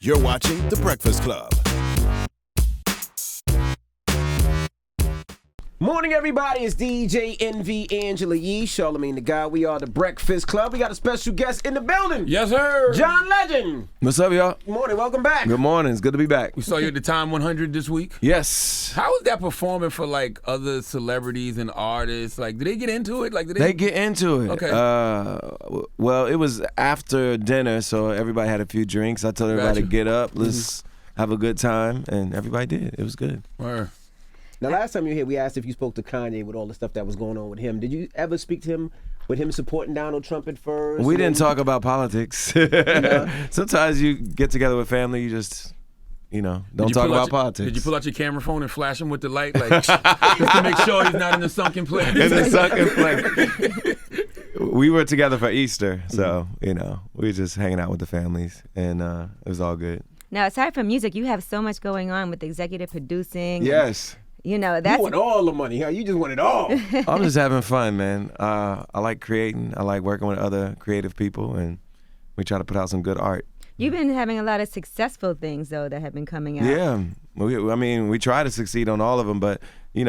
You're watching The Breakfast Club. Morning, everybody. It's DJ NV Angela Yee, Charlamagne the God. We are The Breakfast Club. We got a special guest in the building. Yes, sir. John Legend. What's up, y'all? Good morning. Welcome back. Good morning. It's good to be back. We saw you at the Time 100 this week. Yes. How was that performing for like other celebrities and artists? Like, did they get into it? Like, did They get into it. Okay. Well, it was after dinner, so everybody had a few drinks. I told everybody to get up. Let's have a good time, and everybody did. It was good. Word. Now, last time you were here, we asked if you spoke to Kanye with all the stuff that was going on with him. Did you ever speak to him with him supporting Donald Trump at first? We didn't talk about politics. Sometimes you get together with family, you just, don't talk about politics. Did you pull out your camera phone and flash him with the light, like, just to make sure he's not in the sunken place? In the sunken place. We were together for Easter, so, we were just hanging out with the families, and it was all good. Now, aside from music, you have so much going on with executive producing. Yes. That's... You want all the money, huh? You just want it all. I'm just having fun, man. I like creating. I like working with other creative people, and we try to put out some good art. You've been having a lot of successful things, though, that have been coming out. Yeah. We try to succeed on all of them, but, you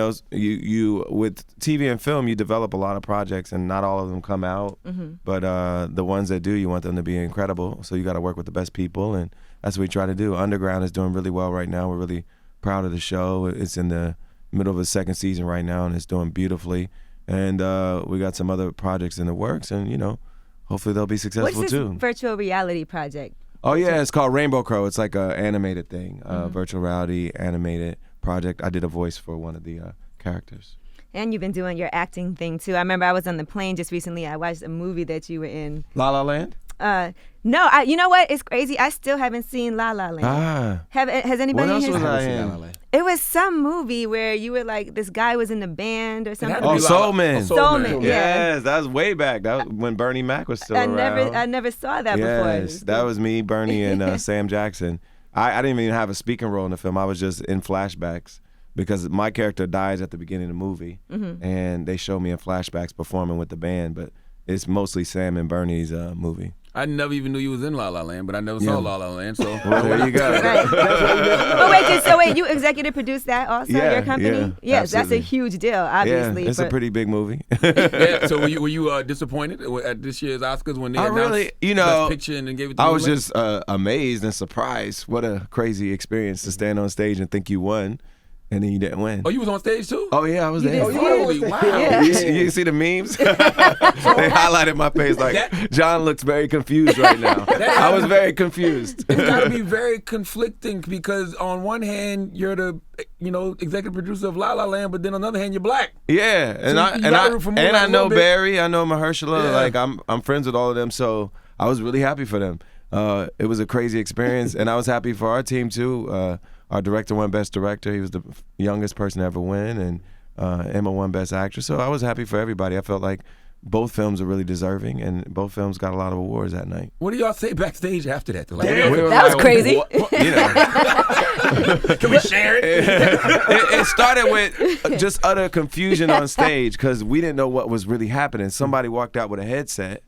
with TV and film, you develop a lot of projects, and not all of them come out. Mm-hmm. But the ones that do, you want them to be incredible, so you got to work with the best people, and that's what we try to do. Underground is doing really well right now. We're really proud of the show. It's in the middle of its second season right now, and it's doing beautifully. And we got some other projects in the works, and hopefully they'll be successful What's too. this virtual reality project? Oh yeah, it's called Rainbow Crow. It's like an animated thing, virtual reality animated project. I did a voice for one of the characters. And you've been doing your acting thing too. I remember I was on the plane just recently. I watched a movie that you were in. La La Land? No, you know what? It's crazy. I still haven't seen La La Land. Has anybody? What else here was I seen? in? It was some movie where you were like, this guy was in the band or something. Oh, Soul Man. Soul Man, yeah. Yes, that was way back. That was when Bernie Mac was still around. I never saw that before. Yes, that was me, Bernie, and Sam Jackson. I didn't even have a speaking role in the film. I was just in flashbacks because my character dies at the beginning of the movie, and they show me in flashbacks performing with the band, but it's mostly Sam and Bernie's movie. I never even knew you was in La La Land, but I never saw La La Land, so. Well, there you go. Right. But wait, you executive produced that also, your company? Yeah, yes, that's a absolutely. huge deal, obviously. Yeah, it's a pretty big movie. Yeah, so were you disappointed at this year's Oscars when they announced Best Picture and then gave it to I you? was just amazed and surprised. What a crazy experience to stand on stage and think you won. And then you didn't win. Oh, you was on stage too? Oh, yeah, I was there. Holy wow. Yeah. You see the memes? They highlighted my face like, John looks very confused right now. I was very confused. It's got to be very conflicting because on one hand, you're the executive producer of La La Land, but then on the other hand, you're black. Yeah, and I know Barry, I know Mahershala. Yeah. Like I'm friends with all of them, so I was really happy for them. It was a crazy experience, and I was happy for our team too. Our director won Best Director. He was the youngest person to ever win, and Emma won Best Actress. So I was happy for everybody. I felt like both films are really deserving, and both films got a lot of awards that night. What do y'all say backstage after that? Like, that was crazy. Can we share it? It started with just utter confusion on stage because we didn't know what was really happening. Somebody walked out with a headset.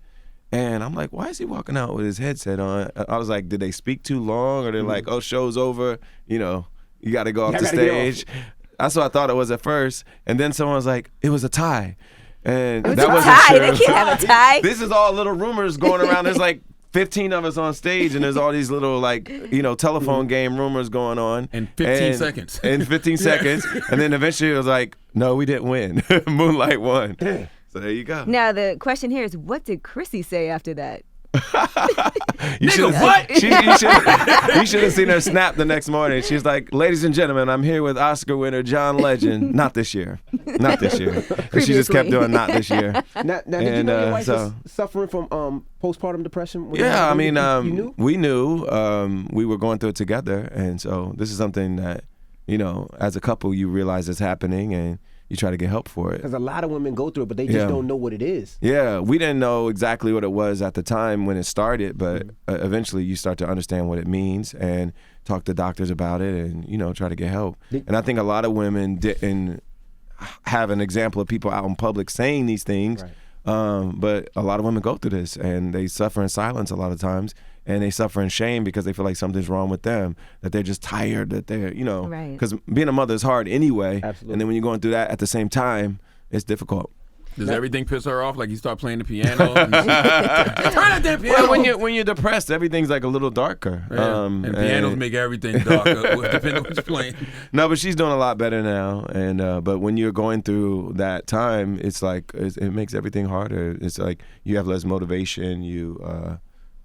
And I'm like, why is he walking out with his headset on? I was like, did they speak too long? Or they're like, oh, show's over. You got to go off the stage. That's what I thought it was at first. And then someone was like, it was a tie. And it was that a wasn't tie. true. They can't have a tie. This is all little rumors going around. There's like 15 of us on stage, and there's all these little telephone game rumors going on. In 15 seconds. In 15 seconds. And then eventually it was like, no, we didn't win. Moonlight won. So there you go. Now the question here is, what did Chrissy say after that? You should have seen her snap the next morning. She's like, ladies and gentlemen, I'm here with Oscar winner John Legend. Not this year. Not this year. And she just kept doing not this year. Now did you know your wife was suffering from postpartum depression? Yeah, I mean, you knew? we knew. We were going through it together. And so this is something that, as a couple, you realize is happening, and you try to get help for it. Because a lot of women go through it, but they just don't know what it is. Yeah, we didn't know exactly what it was at the time when it started, but eventually you start to understand what it means and talk to doctors about it and, try to get help. And I think a lot of women didn't have an example of people out in public saying these things, but a lot of women go through this and they suffer in silence a lot of times. and they suffer in shame because they feel like something's wrong with them, that they're just tired, that they're, Right. because being a mother is hard anyway. Absolutely. And then when you're going through that at the same time, it's difficult. Does everything piss her off? Like you start playing the piano? And turn that damn piano! Well, when you're depressed, everything's like a little darker. Yeah. And pianos make everything darker, depending on what you're playing. No, but she's doing a lot better now. And but when you're going through that time, it's like it makes everything harder. It's like you have less motivation.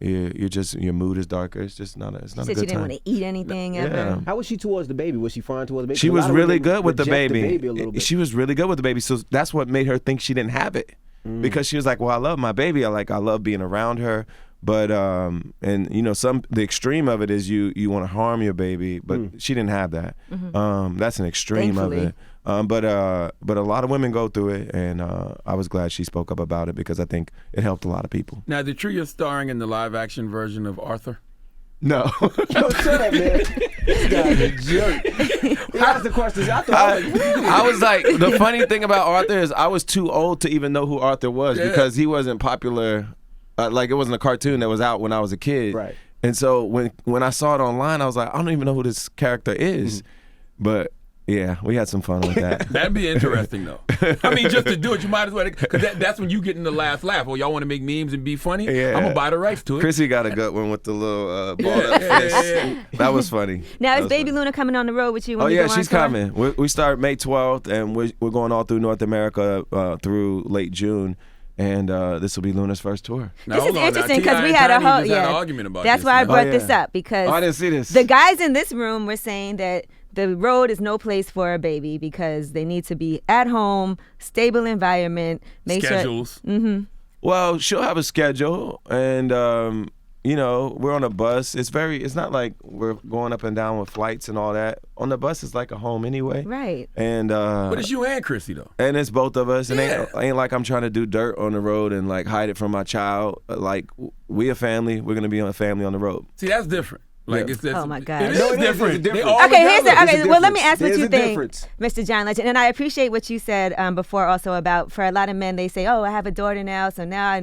You're just, your mood is darker. It's just not a good time. She said she didn't want to eat anything ever. Yeah. How was she towards the baby? Was she fine towards the baby? She A was lot of really women good with the reject baby. a little bit. She was really good with the baby. So that's what made her think she didn't have it. Because she was like, well, I love my baby. I love being around her. But and the extreme of it is you want to harm your baby, but she didn't have that. That's an extreme Thankfully. of it. But a lot of women go through it, and I was glad she spoke up about it because I think it helped a lot of people. Now, is it true you're starring in the live-action version of Arthur? No. Yo, shut up, man. This guy's a jerk. He asked the questions. I thought, I was like, really? I was like, the funny thing about Arthur is I was too old to even know who Arthur was because he wasn't popular. Like it wasn't a cartoon that was out when I was a kid. Right. And so when I sasaw it online, I was like, I don't even know who this character is. But yeah, we had some fun with that. That'd be interesting, though. I mean, just to do it, you might as well, because that's when you get in the last laugh. Oh, y'all want to make memes and be funny? Yeah. I'm going to buy the rights to it. Chrissy got a good one with the little balled up fist. That was funny. Now, That is was Baby funny. Luna coming on the road with you when Oh you yeah, go on she's tour? coming. We start May 12th, and we're going all through North America through late June. And this will be Luna's first tour. Now, This hold is on now. interesting because T.I. we and had a Tiny whole just had an argument about That's this, why I man. brought Oh, this yeah. up because Oh, I didn't see this. the guys in this room were saying that the road is no place for a baby because they need to be at home, stable environment, make Schedules. sure. Well, she'll have a schedule, and we're on a bus. It's not like we're going up and down with flights and all that. On the bus, it's like a home anyway. Right. And But it's you and Chrissy, though. and it's both of us. And Yeah. ain't like I'm trying to do dirt on the road and like hide it from my child. Like we a family. We're gonna be a family on the road. See, that's different. Like Yeah. it's Oh, my God. It is No, it is. different. It's different. They all Okay, here's the, together. okay. There's a Well, let me difference. ask what There's you a think, difference. Mr. John Legend. And I appreciate what you said before also about for a lot of men, they say, oh, I have a daughter now, so now,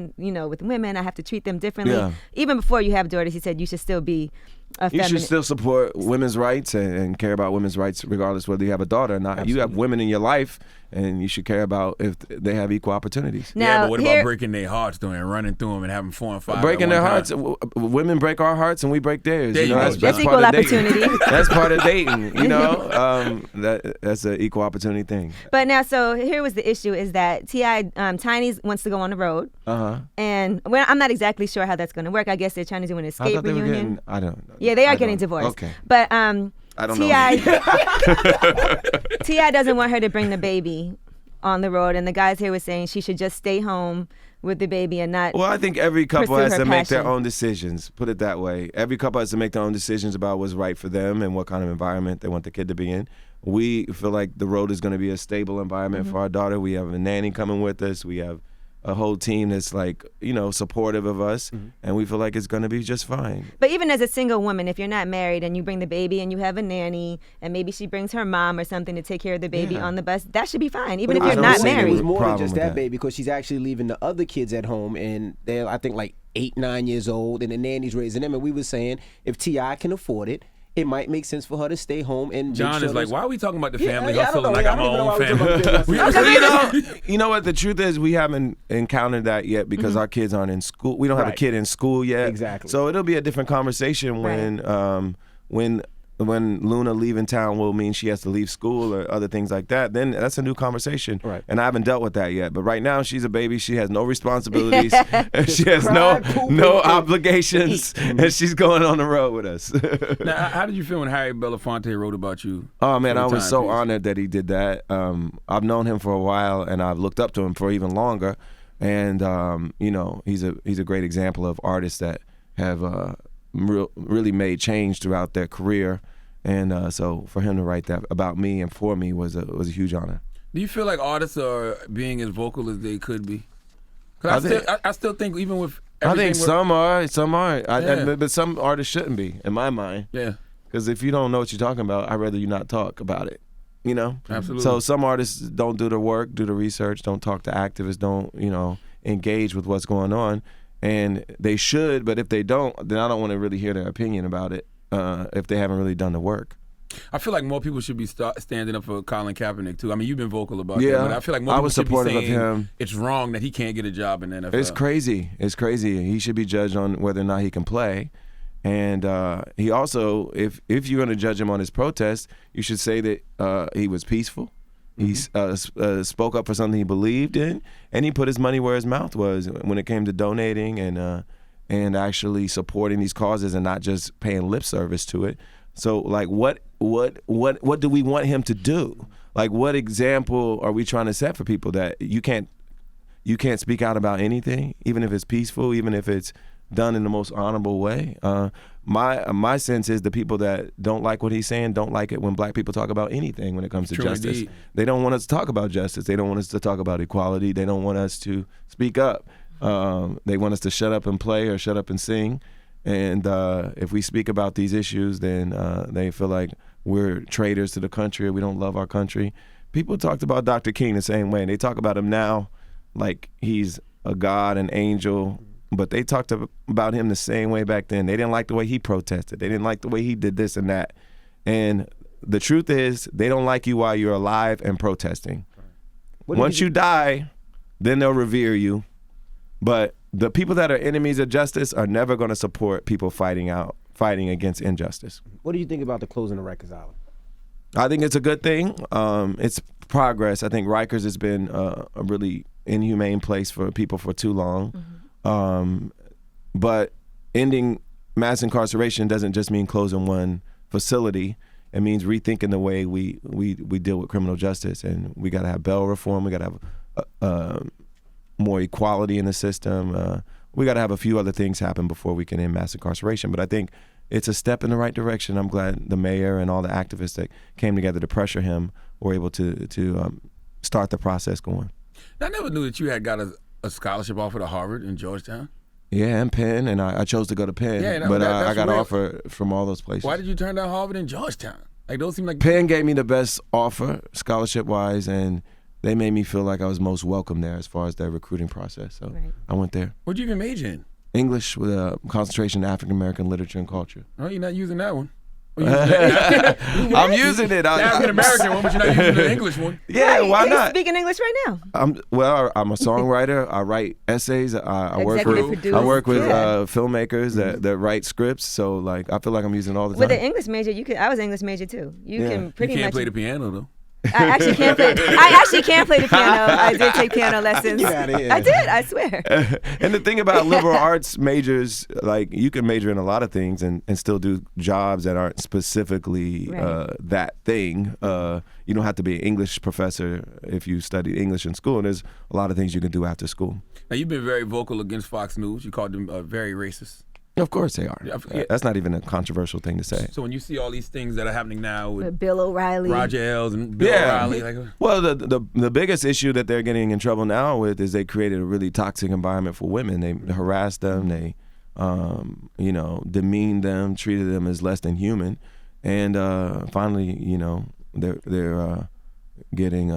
with women, I have to treat them differently. Yeah. Even before you have daughters, he said you should still be a You feminine. should still support women's rights and care about women's rights regardless whether you have a daughter or not. Absolutely. You have women in your life, and you should care about if they have equal opportunities. Yeah, Now, but what here- about breaking their hearts, though, and running through them and having 4 and 5? Breaking at their one hearts. time? Women break our hearts and we break theirs. There you go. That's equal part of dating. opportunity. That's part of dating. That's an equal opportunity thing. But now, so here was the issue is that T.I. Tiny wants to go on the road. And I'm not exactly sure how that's going to work. I guess they're trying to do an I escape thought they were reunion. getting. I don't know. Yeah, they are I getting don't- divorced. Okay. But I don't know. T.I. doesn't want her to bring the baby on the road, and the guys here were saying she should just stay home with the baby and not. Well, I think every couple Pursue has her to make their passion. own decisions. Put it that way. Every couple has to make their own decisions about what's right for them and what kind of environment they want the kid to be in. We feel like the road is going to be a stable environment for our daughter. We have a nanny coming with us. We have a whole team that's like, supportive of us, and we feel like it's going to be just fine. But even as a single woman, if you're not married and you bring the baby and you have a nanny and maybe she brings her mom or something to take care of the baby Yeah. on the bus, that should be fine, even if But you're it was not more- It married. was more than Problem just with that, that. baby, because she's actually leaving the other kids at home, and they're, I think, like 8, 9 years old, and the nanny's raising them. And we were saying if T.I. can afford it, it might make sense for her to stay home and make John sure is like, those- why are we talking about the Yeah, family yeah, I don't hustle know. like I I'm don't my even know own why we're talking family? about business. You know what? The truth is, we haven't encountered that yet because our kids aren't in school. We don't have a Right. kid in school yet. Exactly. So it'll be a different conversation when Luna leaving town will mean she has to leave school or other things like that. Then that's a new conversation. Right. And I haven't dealt with that yet. But right now, she's a baby. She has no responsibilities. She has cry, poop, no and obligations, and she's going on the road with us. Now, how did you feel when Harry Belafonte wrote about you? Oh man, for I the was so timepiece? honored that he did that. I've known him for a while, and I've looked up to him for even longer. And he's a great example of artists that have really made change throughout their career. And so for him to write that about me and for me was a huge honor. Do you feel like artists are being as vocal as they could be? 'Cause I still think even with I everything think we're- some are, some aren't. Yeah. But some artists shouldn't be, in my mind. Yeah. Because if you don't know what you're talking about, I'd rather you not talk about it. Absolutely. So some artists don't do the work, do the research, don't talk to activists, don't engage with what's going on, and they should. But if they don't, then I don't want to really hear their opinion about it if they haven't really done the work. I feel like more people should be standing up for Colin Kaepernick too. I mean, you've been vocal about that, Yeah, but I feel like more I people was should be supportive of saying him. it's wrong that he can't get a job in the NFL. It's crazy. It's crazy. He should be judged on whether or not he can play. And he also, if you're going to judge him on his protest, you should say that he was peaceful. He spoke up for something he believed in, and he put his money where his mouth was when it came to donating and actually supporting these causes and not just paying lip service to it. So, like, what do we want him to do? Like, what example are we trying to set for people that you can't speak out about anything, even if it's peaceful, even if it's done in the most honorable way? My sense is the people that don't like what he's saying don't like it when black people talk about anything when it comes to True justice. indeed. They don't want us to talk about justice. They don't want us to talk about equality. They don't want us to speak up. They want us to shut up and play or shut up and sing. And if we speak about these issues, then they feel like we're traitors to the country or we don't love our country. People talked about Dr. King the same way. They talk about him now like he's a god, an angel, but they talked about him the same way back then. They didn't like the way he protested. They didn't like the way he did this and that. And the truth is, they don't like you while you're alive and protesting. Once you die, then they'll revere you. But the people that are enemies of justice are never going to support people fighting against injustice. What do you think about the closing of Rikers Island? I think it's a good thing. It's progress. I think Rikers has been a really inhumane place for people for too long. But ending mass incarceration doesn't just mean closing one facility. It means rethinking the way we deal with criminal justice. And we got to have bail reform. We got to have more equality in the system. We got to have a few other things happen before we can end mass incarceration. But I think it's a step in the right direction. I'm glad the mayor and all the activists that came together to pressure him were able to start the process going. I never knew that you had got a scholarship offer to Harvard and Georgetown. Yeah, and Penn, and I chose to go to Penn, Yeah, but that's I got weird. offer from all those places. Why did you turn down Harvard and Georgetown? Like, those seem like Penn gave me the best offer, scholarship-wise, and they made me feel like I was most welcome there as far as their recruiting process. So Right. I went there. What'd you even major in? English with a concentration in African American literature and culture. Oh, you're not using that one. I'm using it. The African American one, but you're not using the English one. Yeah, Right, why you're not? speaking English right now. I'm a songwriter. I write essays. I work Executive with producer. Yeah. filmmakers that write scripts. So like I feel like I'm using it all the With time. an English major, I was an English major too. You Yeah. can You pretty can't much. play the piano, though. I actually can't play. I actually can play the piano. I did take piano lessons. Get outta here. I did. I swear. And the thing about liberal arts majors, like you can major in a lot of things and still do jobs that aren't specifically Right. that thing. You don't have to be an English professor if you studied English in school. And there's a lot of things you can do after school. Now, you've been very vocal against Fox News. You called them very racist. Of course they are. Yeah. That's not even a controversial thing to say. So when you see all these things that are happening now with Bill O'Reilly. Roger Ailes and Bill Yeah. O'Reilly, like, Well, the biggest issue that they're getting in trouble now with is they created a really toxic environment for women. They harassed them. They, demeaned them, treated them as less than human, and finally, they're getting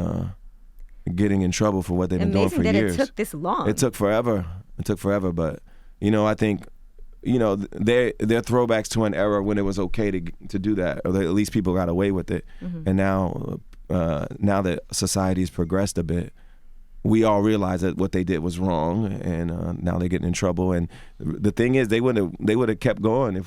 in trouble for what they've been doing for Amazing that years. it took this long. It took forever. But I think. They're throwbacks to an era when it was okay to do that, or at least people got away with it. Mm-hmm. And now that society's progressed a bit, we all realize that what they did was wrong, and now they're getting in trouble. And the thing is, they would have kept going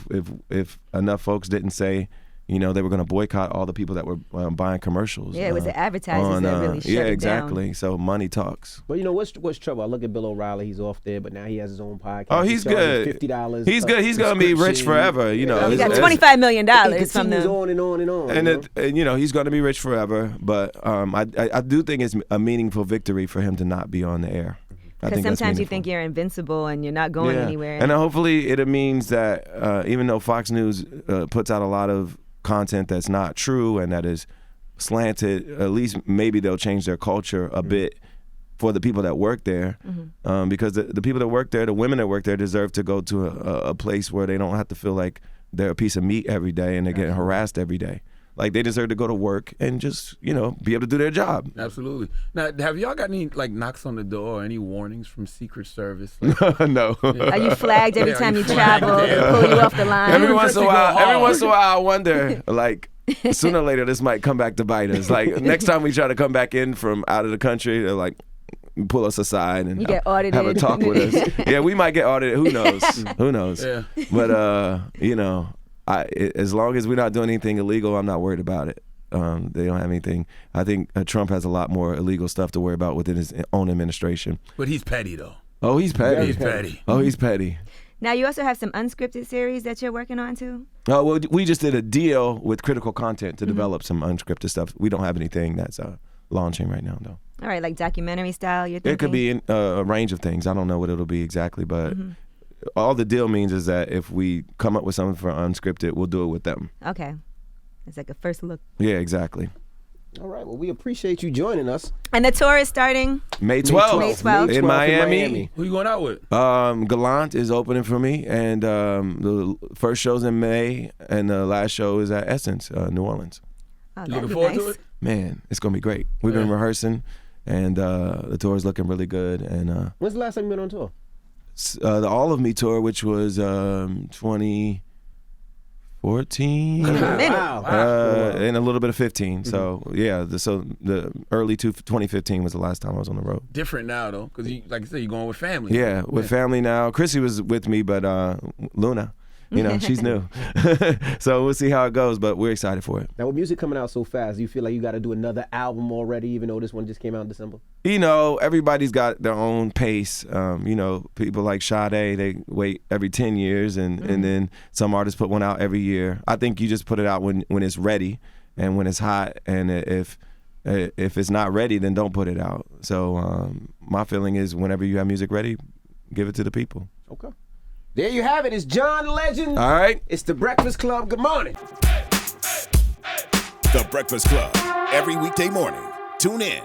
if enough folks didn't say, they were going to boycott all the people that were buying commercials. Yeah, it was the advertisers that really shut it down. exactly. So money talks. But what's trouble? I look at Bill O'Reilly. He's off there, but now he has his own podcast. Oh, he's good. $50. He's good. He's going to be rich forever. He It's- got it's- $25 million It from continues them. on and on and on. And he's going to be rich forever. But I do think it's a meaningful victory for him to not be on the air. I Because think that's sometimes you meaningful. think you're invincible and you're not going anywhere. And hopefully it means that even though Fox News puts out a lot of content that's not true and that is slanted, at least maybe they'll change their culture a bit for the people that work there. Because the people that work there, the women that work there, deserve to go to a place where they don't have to feel like they're a piece of meat every day and they're getting harassed every day. Like they deserve to go to work and just, be able to do their job. Absolutely. Now, have y'all got any like knocks on the door or any warnings from Secret Service? Like, No. Are you flagged every Yeah, time you you flagged, travel? yeah. They pull you off the line. Every once in a while, hard. I wonder, like, sooner or later, this might come back to bite us. Like, next time we try to come back in from out of the country, they're like, pull us aside and You get audited. have a talk with us. Yeah, we might get audited. Who knows? Who knows? Yeah. But, as long as we're not doing anything illegal, I'm not worried about it. They don't have anything. I think Trump has a lot more illegal stuff to worry about within his own administration. But he's petty though. Oh, he's petty. He's petty. Oh, he's petty. Now you also have some unscripted series that you're working on too. Oh, well, we just did a deal with Critical Content to develop some unscripted stuff. We don't have anything that's launching right now, though. All right, like documentary style. You're thinking? It could be a range of things. I don't know what it'll be exactly, but all the deal means is that if we come up with something for unscripted, we'll do it with them. Okay, it's like a first look. Yeah, exactly. All right. Well, we appreciate you joining us. And the tour is starting. May 12th, May 12th. in Miami. Who you going out with? Gallant is opening for me, and the first show's in May, and the last show is at Essence, New Orleans. Oh, You that'd looking be forward nice. to it? Man, it's gonna be great. We've been rehearsing, and the tour is looking really good. And When's the last time you been on tour? the All of Me tour, which was 2014, Wow. and a little bit of 15. So yeah, the early 2015 was the last time I was on the road. Different now though, because like I said, you're going with family. Yeah, with family now. Chrissy was with me, but Luna, she's new. So we'll see how it goes, but we're excited for it. Now, with music coming out so fast, do you feel like you got to do another album already, even though this one just came out in December? Everybody's got their own pace. People like Sade, they wait every 10 years, and then some artists put one out every year. I think you just put it out when it's ready and when it's hot, and if it's not ready, then don't put it out. So my feeling is whenever you have music ready, give it to the people. Okay. There you have it. It's John Legend. All right. It's The Breakfast Club. Good morning. The Breakfast Club. Every weekday morning. Tune in.